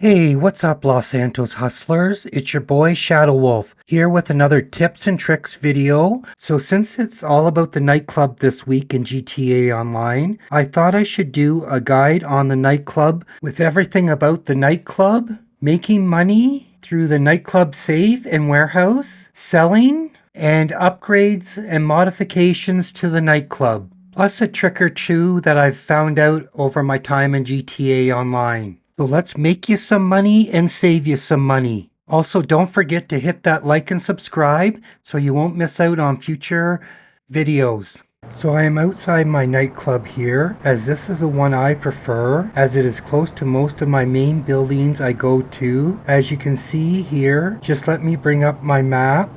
Hey, what's up, Los Santos hustlers? It's your boy Shadowwolf here with another tips and tricks video. So since it's all about the nightclub this week in GTA Online, I thought I should do a guide on the nightclub with everything about the nightclub, making money through the nightclub safe and warehouse, selling, and upgrades and modifications to the nightclub. Plus a trick or two that I've found out over my time in GTA Online. So let's make you some money and save you some money. Also, don't forget to hit that like and subscribe so you won't miss out on future videos. So I am outside my nightclub here, as this is the one I prefer, as it is close to most of my main buildings I go to. As you can see here, just let me bring up my map.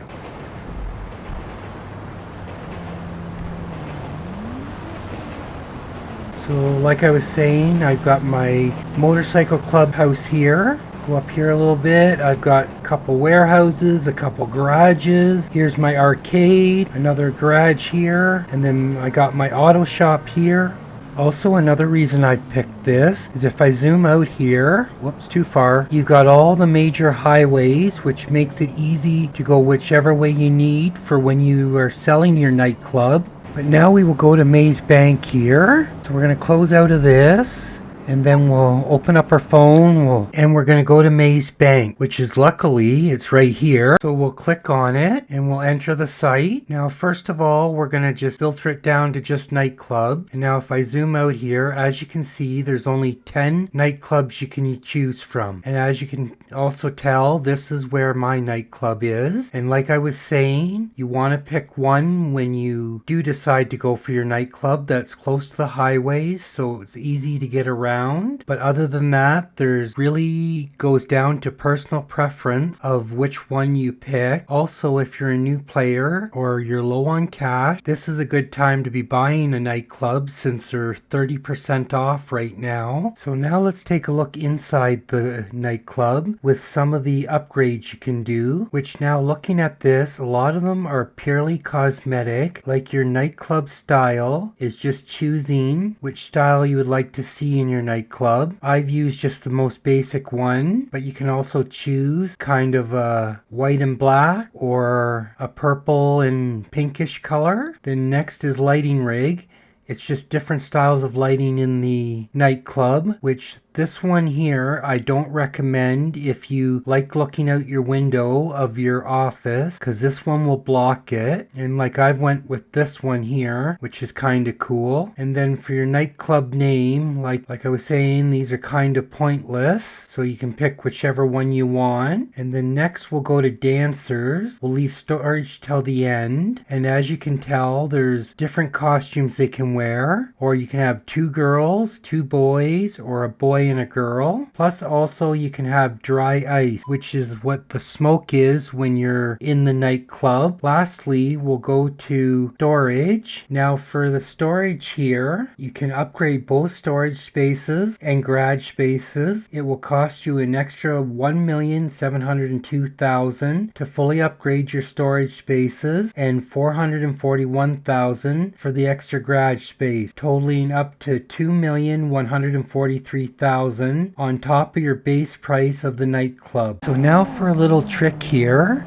So like I was saying, I've got my motorcycle clubhouse here. Go up here a little bit. I've got a couple warehouses, a couple garages. Here's my arcade, another garage here, and then I got my auto shop here. Also, another reason I picked this is if I zoom out here, whoops, too far, you've got all the major highways, which makes it easy to go whichever way you need for when you are selling your nightclub. But now we will go to Maze Bank here. So we're going to close out of this, and then we'll open up our phone, and we're going to go to Maze Bank, which is luckily, it's right here. So we'll click on it, and we'll enter the site. Now, first of all, we're going to just filter it down to just nightclub. And now if I zoom out here, as you can see, there's only 10 nightclubs you can choose from. And as you can also tell, this is where my nightclub is. And like I was saying, you want to pick one when you do decide to go for your nightclub that's close to the highways, so it's easy to get around. But other than that, there's really goes down to personal preference of which one you pick. Also, if you're a new player or you're low on cash, this is a good time to be buying a nightclub since they're 30% off right now. So now let's take a look inside the nightclub with some of the upgrades you can do, which now looking at this, a lot of them are purely cosmetic. Like your nightclub style is just choosing which style you would like to see in your nightclub. I've used just the most basic one, but you can also choose kind of a white and black or a purple and pinkish color. Then next is lighting rig. It's just different styles of lighting in the nightclub, which this one here I don't recommend if you like looking out your window of your office, because this one will block it. And like I went with this one here, which is kind of cool. And then for your nightclub name, like I was saying, these are kind of pointless, so you can pick whichever one you want. And then next we'll go to dancers. We'll leave storage till the end. And as you can tell, there's different costumes they can wear, or you can have 2 girls, 2 boys, or a boy and a girl. Plus also you can have dry ice, which is what the smoke is when you're in the nightclub. Lastly, we'll go to storage. Now for the storage here, you can upgrade both storage spaces and garage spaces. It will cost you an extra $1,702,000 to fully upgrade your storage spaces and $441,000 for the extra garage space, totaling up to $2,143,000 on top of your base price of the nightclub. So now for a little trick here.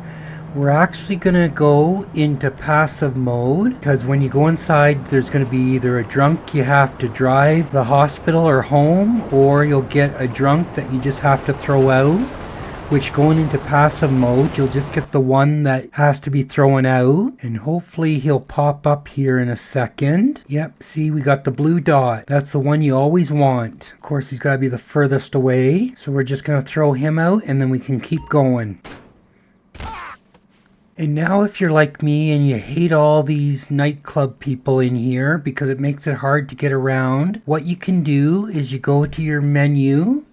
We're actually going to go into passive mode, because when you go inside there's going to be either a drunk you have to drive to the hospital or home, or you'll get a drunk that you just have to throw out. Which going into passive mode, you'll just get the one that has to be thrown out, and hopefully he'll pop up here in a second. Yep, see, we got the blue dot. That's the one you always want. Of course, he's got to be the furthest away, so we're just going to throw him out and then we can keep going. And now if you're like me and you hate all these nightclub people in here because it makes it hard to get around, what you can do is you go to your menu,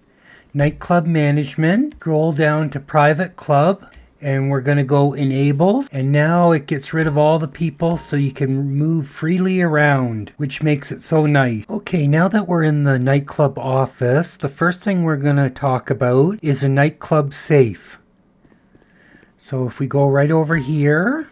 Nightclub Management, scroll down to Private Club, and we're going to go Enable. And now it gets rid of all the people so you can move freely around, which makes it so nice. Okay, now that we're in the nightclub office, the first thing we're going to talk about is a nightclub safe. So if we go right over here,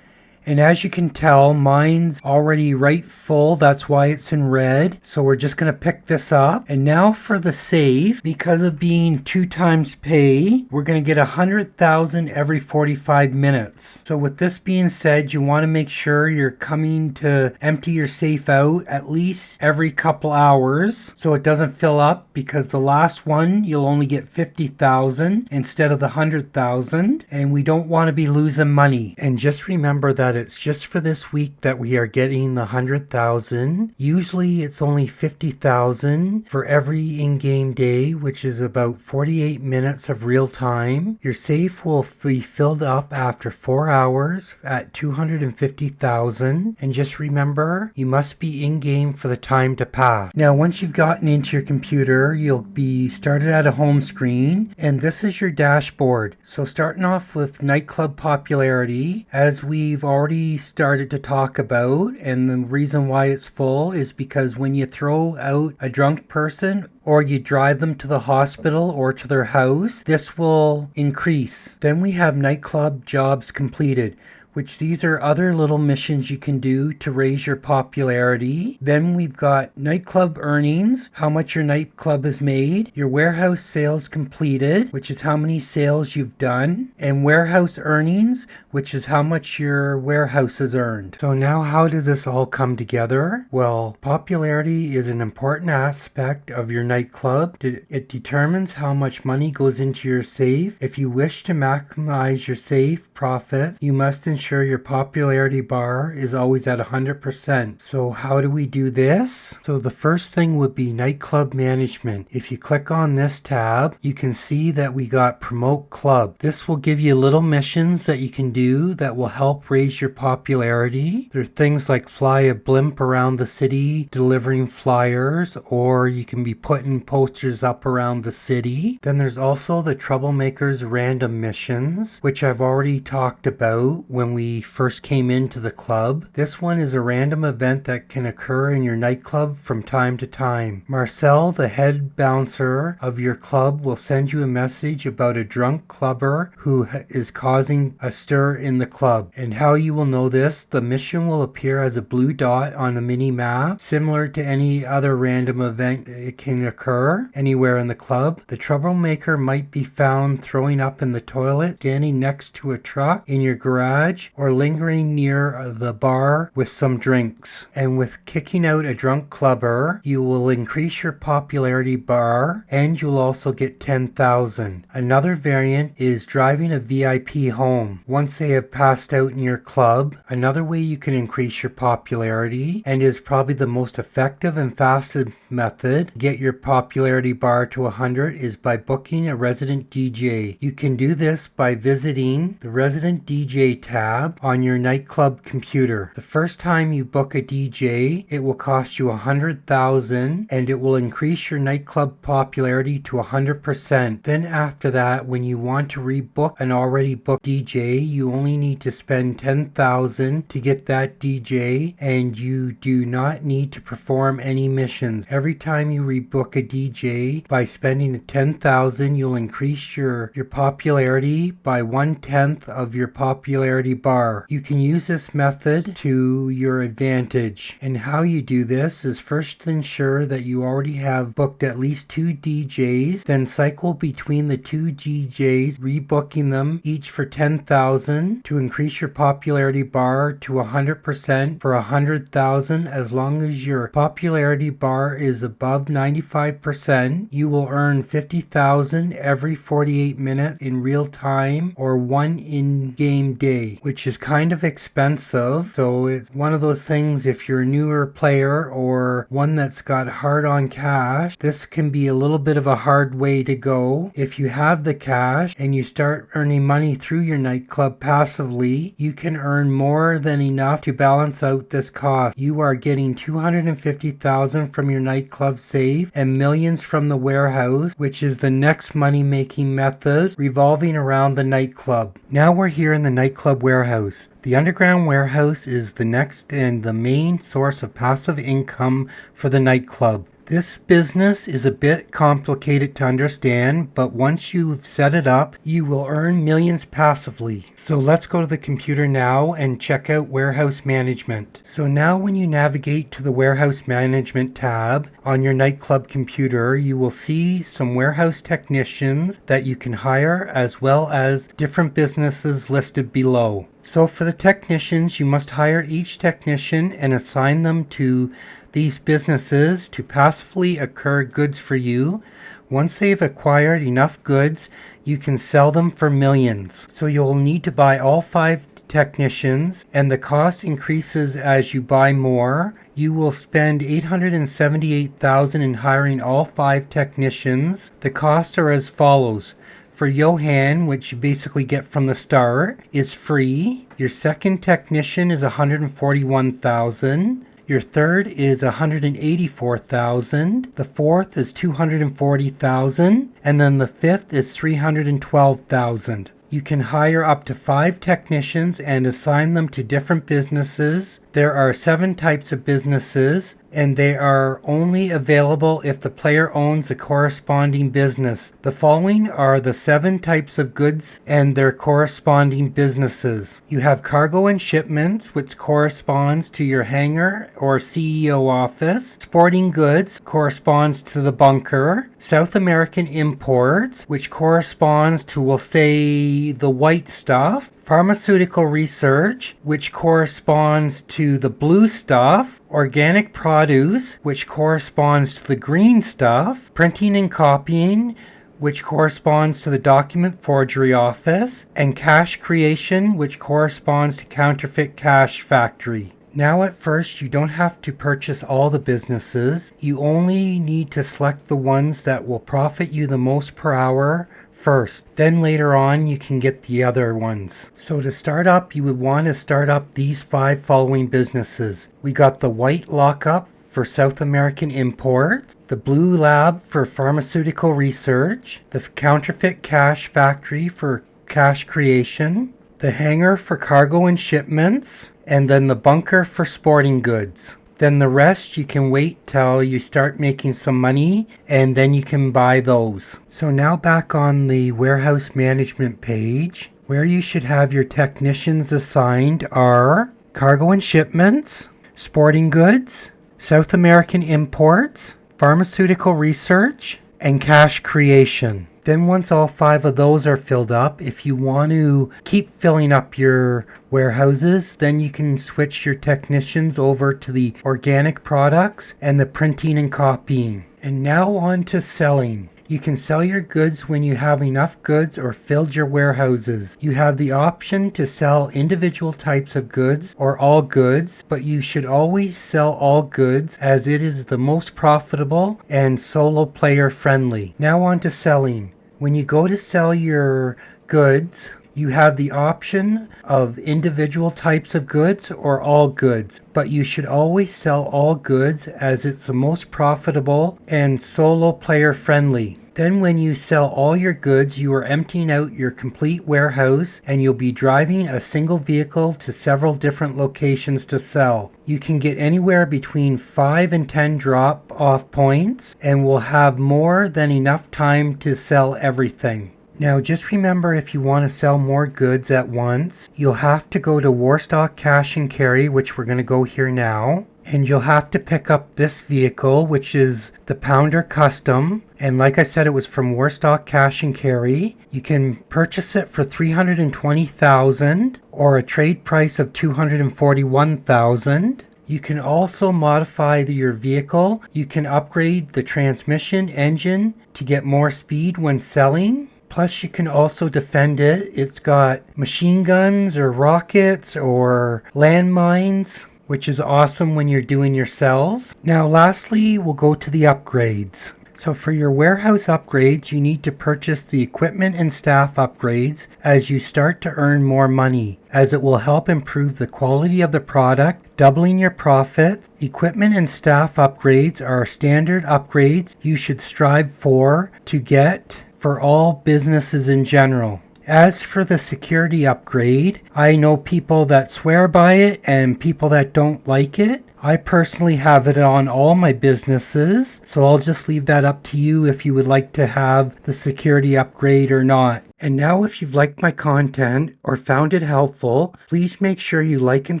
And as you can tell, mine's already right full. That's why it's in red. So we're just going to pick this up. And now for the save, because of being 2 times pay, we're going to get 100,000 every 45 minutes. So with this being said, you want to make sure you're coming to empty your safe out at least every couple hours so it doesn't fill up, because the last one you'll only get 50,000 instead of the 100,000, and we don't want to be losing money. And just remember that it's just for this week that we are getting the 100,000. Usually it's only 50,000 for every in-game day, which is about 48 minutes of real time. Your safe will be filled up after 4 hours at 250,000. And just remember, you must be in-game for the time to pass. Now, once you've gotten into your computer, you'll be started at a home screen, and this is your dashboard. So starting off with nightclub popularity, as we've already started to talk about, and the reason why it's full is because when you throw out a drunk person or you drive them to the hospital or to their house, this will increase. Then we have nightclub jobs completed, which these are other little missions you can do to raise your popularity. Then we've got nightclub earnings, how much your nightclub has made, your warehouse sales completed, which is how many sales you've done, and warehouse earnings, which is how much your warehouse has earned. So now how does this all come together? Well, popularity is an important aspect of your nightclub. It determines how much money goes into your safe. If you wish to maximize your safe profits, you must ensure your popularity bar is always at 100%. So how do we do this? So the first thing would be nightclub management. If you click on this tab, you can see that we got promote club. This will give you little missions that you can do that will help raise your popularity. There are things like fly a blimp around the city delivering flyers, or you can be putting posters up around the city. Then there's also the troublemakers random missions, which I've already talked about when we first came into the club. This one is a random event that can occur in your nightclub from time to time. Marcel, the head bouncer of your club, will send you a message about a drunk clubber who is causing a stir in the club. And how you will know this, the mission will appear as a blue dot on a mini map, similar to any other random event. It can occur anywhere in the club. The troublemaker might be found throwing up in the toilet, standing next to a truck in your garage, or lingering near the bar with some drinks. And with kicking out a drunk clubber, you will increase your popularity bar, and you'll also get 10,000. Another variant is driving a VIP home once they have passed out in your club. Another way you can increase your popularity, and is probably the most effective and fastest method to get your popularity bar to 100, is by booking a resident DJ. You can do this by visiting the resident DJ tab on your nightclub computer. The first time you book a DJ, it will cost you 100,000, and it will increase your nightclub popularity to 100%. Then after that, when you want to rebook an already booked DJ, you only need to spend 10,000 to get that DJ, and you do not need to perform any missions. Every time you rebook a DJ, by spending 10,000, you'll increase your popularity by 1/10 of your popularity bar. You can use this method to your advantage. And how you do this is first ensure that you already have booked at least 2 DJs, then cycle between the 2 DJs, rebooking them each for 10,000 to increase your popularity bar to 100% for 100,000. As long as your popularity bar is above 95%, you will earn 50,000 every 48 minutes in real time, or 1 in-game day, which is kind of expensive. So it's one of those things, if you're a newer player or one that's got hard on cash, this can be a little bit of a hard way to go. If you have the cash and you start earning money through your nightclub passively, you can earn more than enough to balance out this cost. You are getting 250,000 from your nightclub safe and millions from the warehouse, which is the next money-making method revolving around the nightclub. Now we're here in the nightclub warehouse. The underground warehouse is the next and the main source of passive income for the nightclub. This business is a bit complicated to understand, but once you've set it up, you will earn millions passively. So let's go to the computer now and check out warehouse management. So now when you navigate to the warehouse management tab on your Nightclub computer, you will see some warehouse technicians that you can hire, as well as different businesses listed below. So for the technicians, you must hire each technician and assign them to these businesses to passively accrue goods for you. Once they've acquired enough goods, you can sell them for millions. So you'll need to buy all 5 technicians, and the cost increases as you buy more. You will spend $878,000 in hiring all 5 technicians. The costs are as follows. For Johan, which you basically get from the start, is free. Your second technician is $141,000. Your third is $184,000. The fourth is $240,000. And then the fifth is $312,000. You can hire up to 5 technicians and assign them to different businesses. There are 7 types of businesses, and they are only available if the player owns a corresponding business. The following are the 7 types of goods and their corresponding businesses. You have cargo and shipments, which corresponds to your hangar or CEO office. Sporting goods corresponds to the bunker. South American imports, which corresponds to, we'll say, the white stuff. Pharmaceutical research, which corresponds to the blue stuff. Organic produce, which corresponds to the green stuff. Printing and copying, which corresponds to the document forgery office. And cash creation, which corresponds to counterfeit cash factory. Now at first, you don't have to purchase all the businesses. You only need to select the ones that will profit you the most per hour first. Then later on, you can get the other ones. So to start up, you would want to start up these 5 following businesses. We got the White Lockup for South American imports, the Blue Lab for pharmaceutical research, the Counterfeit Cash Factory for cash creation, the Hangar for cargo and shipments, and then the Bunker for sporting goods. Then the rest you can wait till you start making some money, and then you can buy those. So now back on the warehouse management page, where you should have your technicians assigned are cargo and shipments, sporting goods, South American imports, pharmaceutical research, and cash creation. Then once all 5 of those are filled up, if you want to keep filling up your warehouses, then you can switch your technicians over to the organic products and the printing and copying. And now on to selling. You can sell your goods when you have enough goods or filled your warehouses. You have the option to sell individual types of goods or all goods, but you should always sell all goods as it is the most profitable and solo player friendly. Now on to selling. When you go to sell your goods, you have the option of individual types of goods or all goods, but you should always sell all goods as it's the most profitable and solo player friendly. Then when you sell all your goods, you are emptying out your complete warehouse, and you'll be driving a single vehicle to several different locations to sell. You can get anywhere between 5 and 10 drop-off points, and will have more than enough time to sell everything. Now just remember, if you want to sell more goods at once, you'll have to go to Warstock Cash and Carry, which we're going to go here now. And you'll have to pick up this vehicle, which is the Pounder Custom. And like I said, it was from Warstock Cash and Carry. You can purchase it for $320,000 or a trade price of $241,000. You can also modify your vehicle. You can upgrade the transmission engine to get more speed when selling. Plus you can also defend it. It's got machine guns or rockets or landmines, which is awesome when you're doing your sells. Now lastly, we'll go to the upgrades. So for your warehouse upgrades, you need to purchase the equipment and staff upgrades as you start to earn more money, as it will help improve the quality of the product, doubling your profits. Equipment and staff upgrades are standard upgrades you should strive for to get for all businesses in general. As for the security upgrade, I know people that swear by it and people that don't like it. I personally have it on all my businesses, so I'll just leave that up to you if you would like to have the security upgrade or not. And now if you've liked my content or found it helpful, please make sure you like and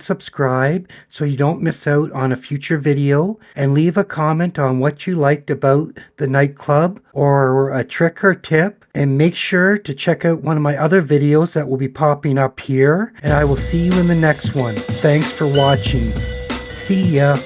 subscribe so you don't miss out on a future video, and leave a comment on what you liked about the nightclub or a trick or tip, and make sure to check out one of my other videos that will be popping up here, and I will see you in the next one. Thanks for watching. See ya.